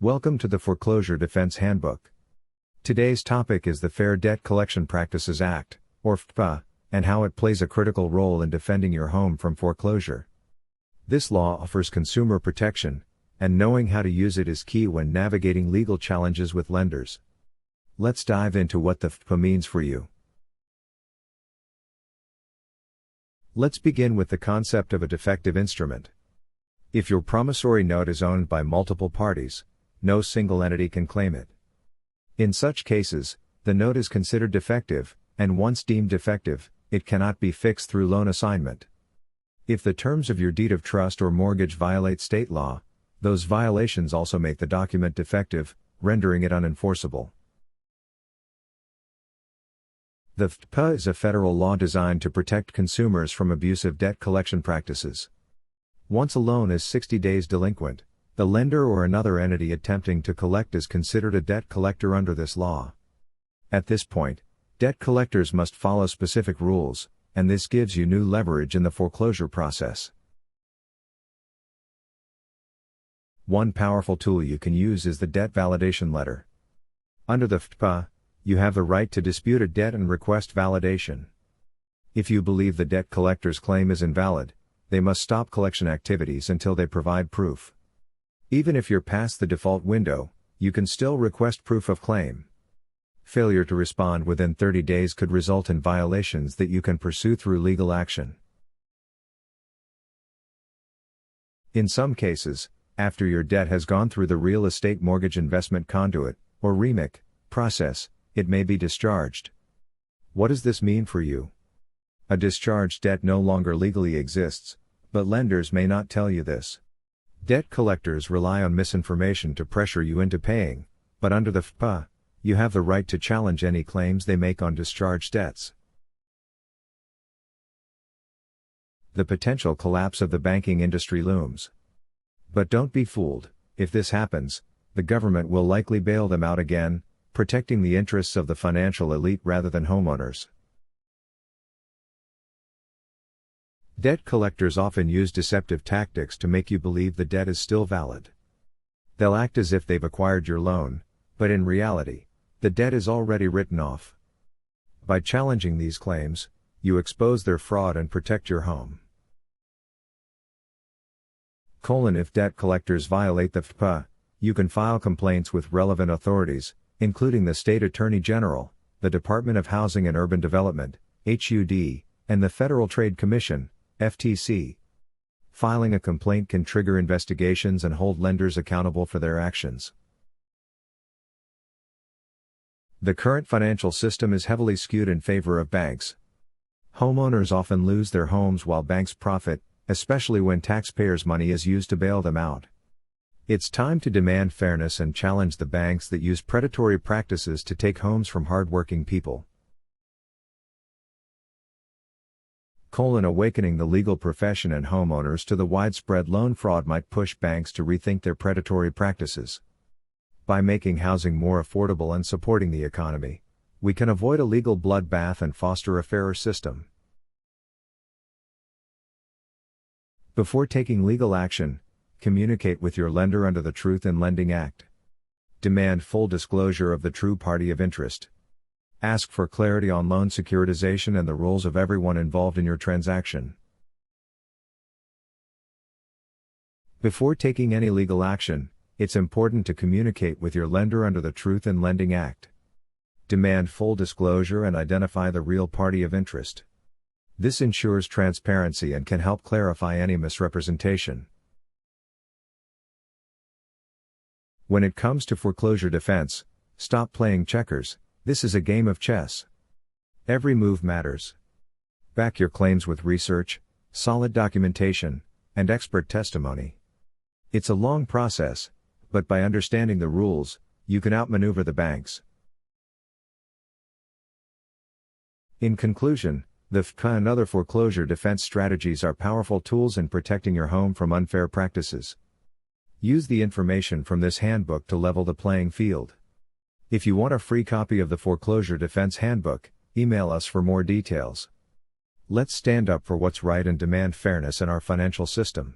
Welcome to the Foreclosure Defense Handbook. Today's topic is the Fair Debt Collection Practices Act, or Fdcpa, and how it plays a critical role in defending your home from foreclosure. This law offers consumer protection, and knowing how to use it is key when navigating legal challenges with lenders. Let's dive into what the Fdcpa means for you. Let's begin with the concept of a defective instrument. If your promissory note is owned by multiple parties, no single entity can claim it. In such cases, the note is considered defective, and once deemed defective, it cannot be fixed through loan assignment. If the terms of your deed of trust or mortgage violate state law, those violations also make the document defective, rendering it unenforceable. The Fdcpa is a federal law designed to protect consumers from abusive debt collection practices. Once a loan is 60 days delinquent, the lender or another entity attempting to collect is considered a debt collector under this law. At this point, debt collectors must follow specific rules, and this gives you new leverage in the foreclosure process. One powerful tool you can use is the debt validation letter. Under the Fdcpa, you have the right to dispute a debt and request validation. If you believe the debt collector's claim is invalid, they must stop collection activities until they provide proof. Even if you're past the default window, you can still request proof of claim. Failure to respond within 30 days could result in violations that you can pursue through legal action. In some cases, after your debt has gone through the Real Estate Mortgage Investment Conduit, or REMIC, process, it may be discharged. What does this mean for you? A discharged debt no longer legally exists, but lenders may not tell you this. Debt collectors rely on misinformation to pressure you into paying, but under the Fdcpa, you have the right to challenge any claims they make on discharged debts. The potential collapse of the banking industry looms. But don't be fooled, if this happens, the government will likely bail them out again, protecting the interests of the financial elite rather than homeowners. Debt collectors often use deceptive tactics to make you believe the debt is still valid. They'll act as if they've acquired your loan, but in reality, the debt is already written off. By challenging these claims, you expose their fraud and protect your home. If debt collectors violate the Fdcpa, you can file complaints with relevant authorities, including the State Attorney General, the Department of Housing and Urban Development, HUD, and the Federal Trade Commission, FTC. Filing a complaint can trigger investigations and hold lenders accountable for their actions. The current financial system is heavily skewed in favor of banks. Homeowners often lose their homes while banks profit, especially when taxpayers' money is used to bail them out. It's time to demand fairness and challenge the banks that use predatory practices to take homes from hardworking people. Awakening the legal profession and homeowners to the widespread loan fraud might push banks to rethink their predatory practices. By making housing more affordable and supporting the economy, we can avoid a legal bloodbath and foster a fairer system. Before taking legal action, communicate with your lender under the Truth in Lending Act. Demand full disclosure of the true party of interest. Ask for clarity on loan securitization and the roles of everyone involved in your transaction. Before taking any legal action, it's important to communicate with your lender under the Truth in Lending Act. Demand full disclosure and identify the real party of interest. This ensures transparency and can help clarify any misrepresentation. When it comes to foreclosure defense, stop playing checkers. This is a game of chess. Every move matters. Back your claims with research, solid documentation, and expert testimony. It's a long process, but by understanding the rules, you can outmaneuver the banks. In conclusion, the Fdcpa and other foreclosure defense strategies are powerful tools in protecting your home from unfair practices. Use the information from this handbook to level the playing field. If you want a free copy of the Foreclosure Defense Handbook, email us for more details. Let's stand up for what's right and demand fairness in our financial system.